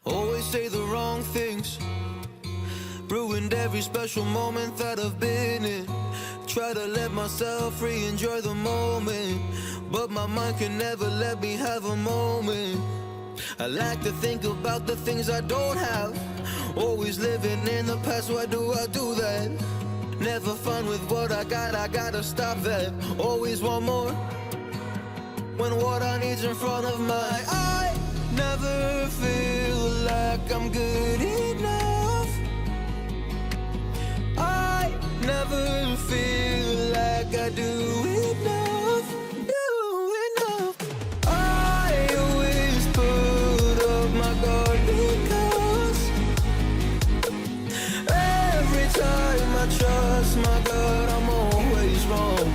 Always say the wrong things, ruined every special moment that I've been in. Try to let myself free, enjoy the moment, but my mind can never let me have a moment. I like to think about the things I don't have, always living in the past. Why do I do that? Never fun with what I gotta stop that. Always want more, when what I need's in front of my eye. Never feel like I'm good enough. I never feel like I do enough. I always put up my guard because every time I trust my gut, I'm always wrong.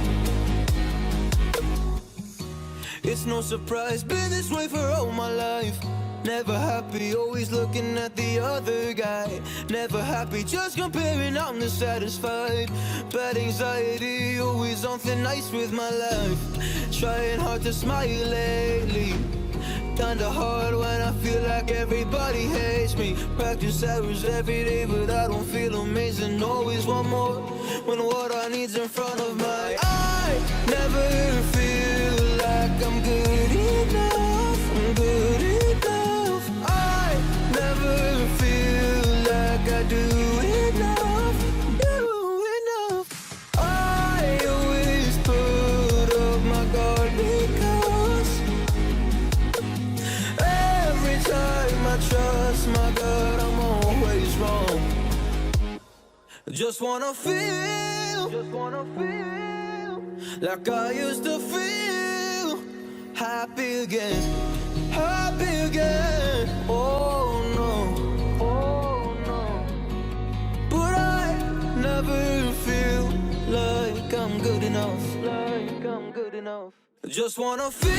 It's no surprise, been this way for all my life. Never happy, always looking at the other guy. Never happy, just comparing, I'm dissatisfied. Bad anxiety, always on thin ice with my life. Trying hard to smile lately, kinda hard when I feel like everybody hates me. Practice hours every day, but I don't feel amazing. Always want more, when what I need's in front of my eye. Never feel like I'm good enough. I'm good enough. I never feel like I do enough. I always put up my guard because every time I trust my gut, I'm always wrong. Just wanna feel like I used to feel. Happy again, happy again. Oh no, but I never feel like I'm good enough. Just wanna feel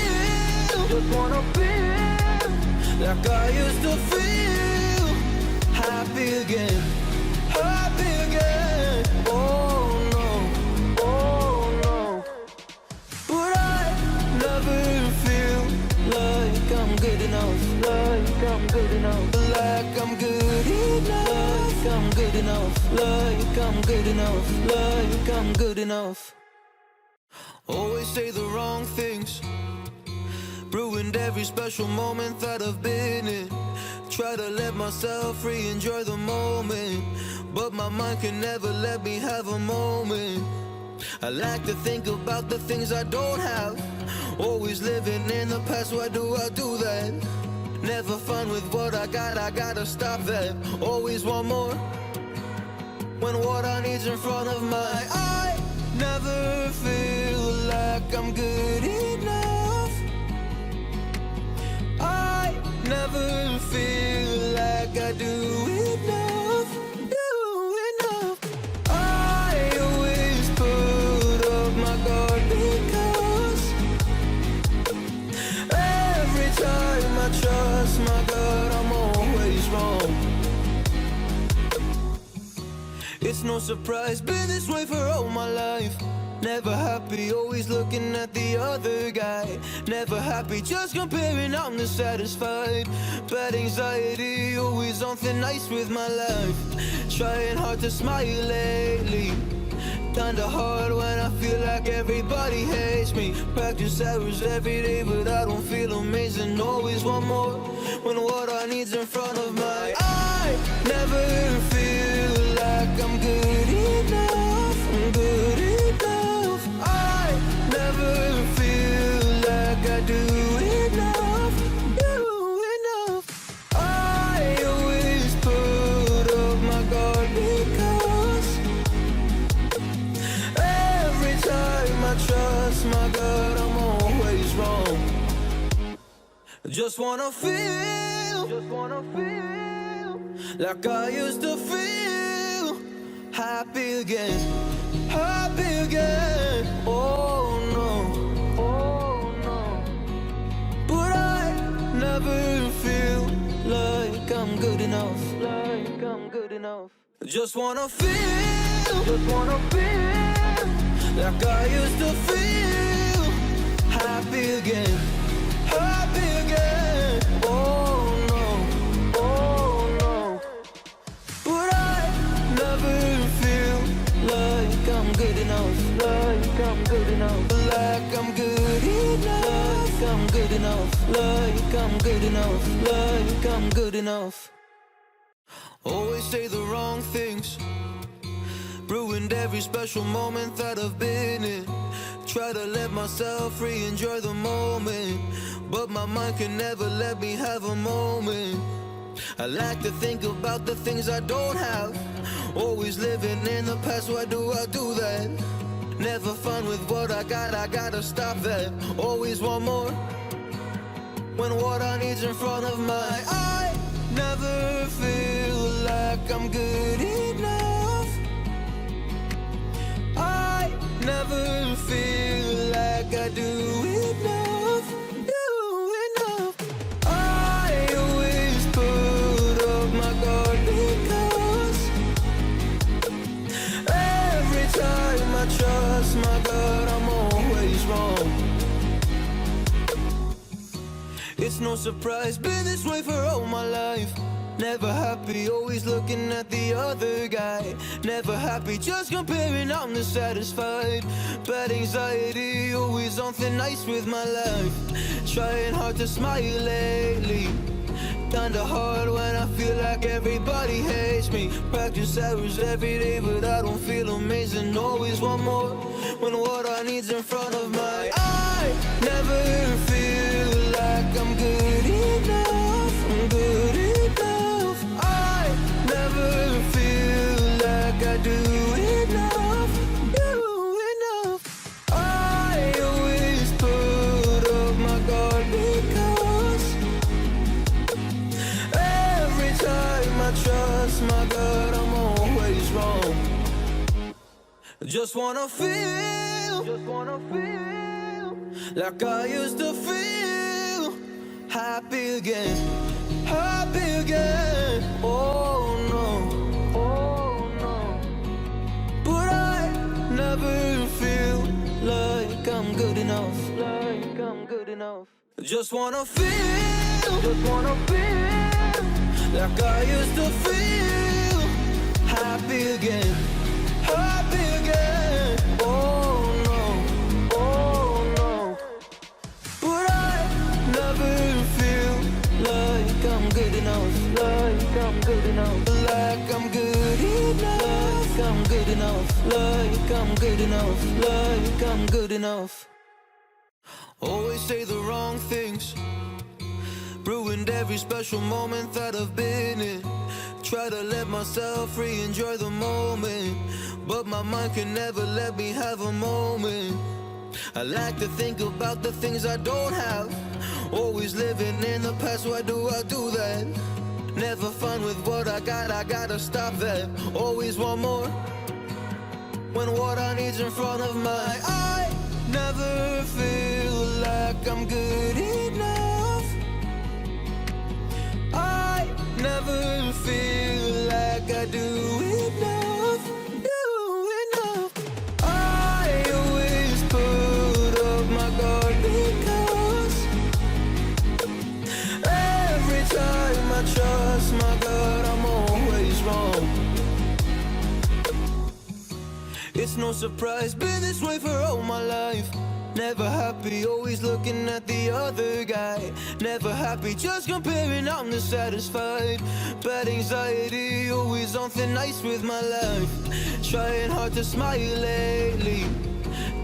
like I used to feel. Happy again, happy again. Oh no, but I never feel like I'm good enough. Like I'm good enough. Like I'm good enough. Like I'm good enough. Like I'm good enough. Like I'm good enough. Always say the wrong things, ruined every special moment that I've been in. Try to let myself free, enjoy the moment, but my mind can never let me have a moment. I like to think about the things I don't have, always living in the past. Why do I do that? Never fun with what I gotta stop that. Always want more, when what I need's in front of my eye. Never feel like I'm good enough. I never feel like I do enough. I always put up my guard because every time I trust my gut, I'm always wrong. It's no surprise, been this way for all my life. Never happy, always looking at the other guy. Never happy, just comparing, I'm dissatisfied. Bad anxiety, always on thin ice with my life. Trying hard to smile lately, kinda hard when I feel like everybody hates me. Practice hours every day, but I don't feel amazing. Always want more, when what I need's in front of my eye. Never feel like I'm good enough. I'm good enough. I never feel like I do enough. I always put up my guard because every time I trust my gut, I'm always wrong. Just wanna feel like I used to feel. Happy again, happy again. Oh no, but I never feel like I'm good enough. Just wanna feel like I used to feel. Happy again, happy again. Oh no, enough, like I'm good enough. Always say the wrong things, ruined every special moment that I've been in. Try to let myself free, enjoy the moment, but my mind can never let me have a moment. I like to think about the things I don't have, always living in the past, why do I do that? Never fun with what I gotta stop that. Always want more, when what I need's in front of my eye. Never feel like I'm good enough. I never feel like I do enough. I always put up my guard because every time I trust my gut, I'm always wrong. It's no surprise, been this way for all my life. Never happy, always looking at the other guy. Never happy, just comparing, I'm dissatisfied. Bad anxiety, always on thin ice with my life. Trying hard to smile lately, kinda hard when I feel like everybody hates me. Practice hours every day, but I don't feel amazing. Always want more, when what I need's in front of my eye. Never feel like I'm good enough, I'm good enough. I never feel like I do enough, I always put up my guard because every time I trust my gut, I'm always wrong. Just wanna feel like I used to feel. Happy again, happy again. Oh no, oh no. But I never feel like I'm good enough, like I'm good enough. Just wanna feel like I used to feel. Happy again, happy again. Oh no, oh no. But I never feel like I'm good enough, like I'm good enough, like I'm good enough, like I'm good enough, like I'm good enough, like I'm good enough. Always say the wrong things, ruined every special moment that I've been in. Try to let myself free, enjoy the moment, but my mind can never let me have a moment. I like to think about the things I don't have, always living in the past, why do I do that? Never fun with what I gotta stop that. Always want more, when what I need's in front of my eye. Never feel like I'm good enough. I never feel like I do enough, I always put up my guard because every time I trust my gut, I'm always wrong. It's no surprise, been this way for all my life. Never happy, always looking at the other guy. Never happy, just comparing, I'm dissatisfied. Bad anxiety, always on thin ice with my life. Trying hard to smile lately,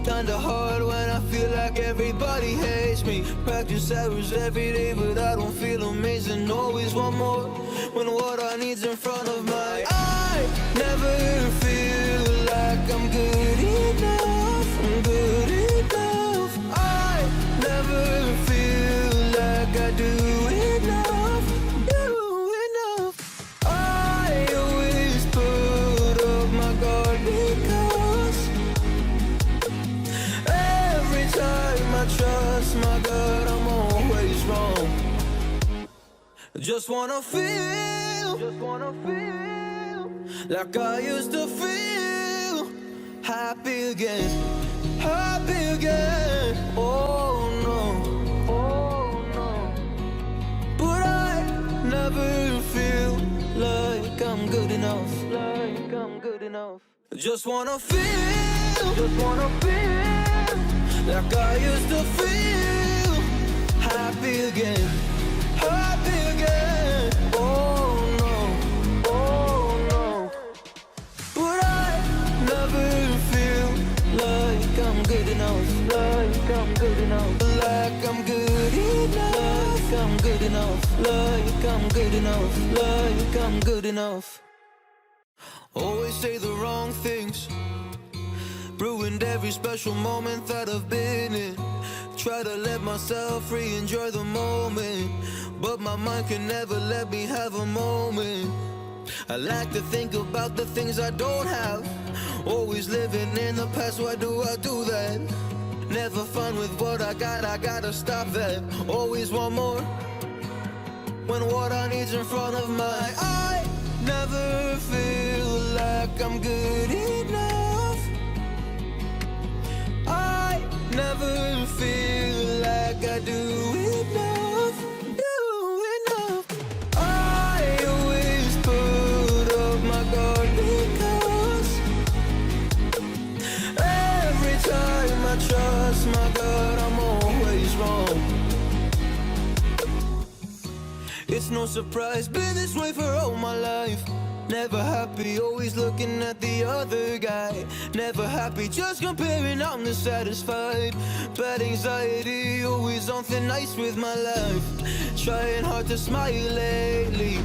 kinda hard when I feel like everybody hates me. Practice hours every day, but I don't feel amazing. Always want more, when what I need's in front of my eye. Never feel like I'm good enough, I'm good enough. I never feel like I do enough, I always put up my guard because every time I trust my gut, I'm always wrong. Just wanna feel like I used to feel. Happy again, happy again. Oh no, oh no. But I never feel like I'm good enough, like I'm good enough. Just wanna feel like I used to feel. Happy again, happy I'm good enough, like I'm good enough. Always say the wrong things, ruined every special moment that I've been in. Try to let myself free, enjoy the moment, but my mind can never let me have a moment. I like to think about the things I don't have, always living in the past, why do I do that? Never fun with what I gotta stop that. Always want more, when what I need's in front of my eye. Never feel like I'm good enough. I never feel like I do enough. I always put up my guard because every time I trust my God, I'm always wrong. It's no surprise, been this way for all my life. Never happy, always looking at the other guy. Never happy, just comparing, I'm dissatisfied. Bad anxiety, always on thin ice with my life. Trying hard to smile lately,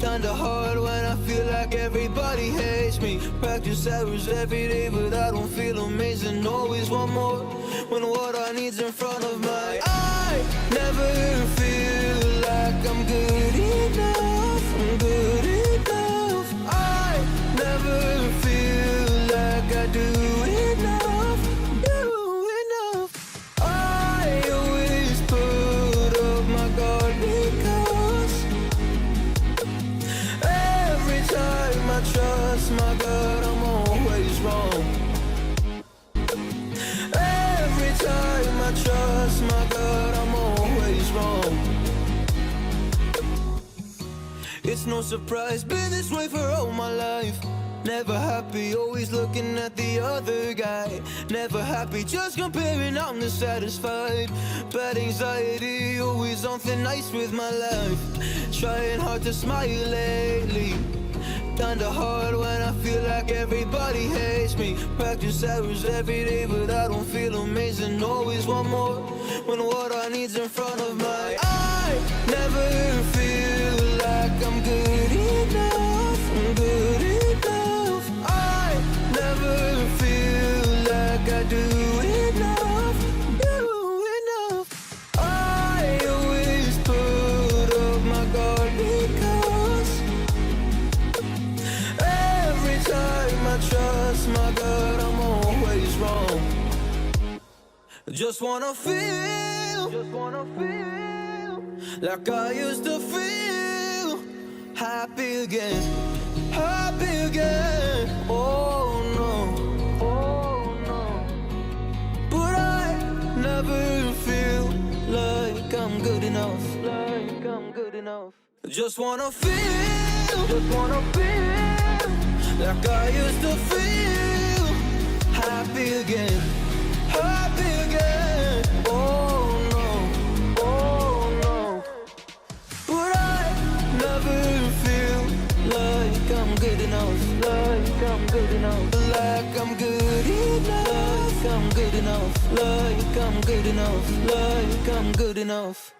kinda hard when I feel like everybody hates me. Practice hours every day, but I don't feel amazing. Always want more, when what I need's in front of my eye. Never feel like I'm good enough, I'm good enough. I never feel like I do enough, I always put up my guard because every time I trust my God, I'm always wrong. Every time I trust my God, I'm always wrong. It's no surprise, been this way for all my life. Never happy, always looking at the other guy. Never happy, just comparing, I'm dissatisfied. Bad anxiety, always on thin ice with my life. Trying hard to smile lately, kinda hard when I feel like everybody hates me. Practice hours every day, but I don't feel amazing. Always want more, when what I need's in front of my eye. Never feel like I'm good enough, I'm good enough. I never feel like I do enough, I always put up my guard because every time I trust my God, I'm always wrong. Just wanna feel like I used to feel. Happy again, happy again. Oh no, but I never feel like I'm good enough, like I'm good enough. Just wanna feel like I used to feel. Happy again, happy again. Oh no, but I never feel like I'm good enough, like I'm good enough, like I'm good enough, like I'm good enough, like I'm good enough, like I'm good enough.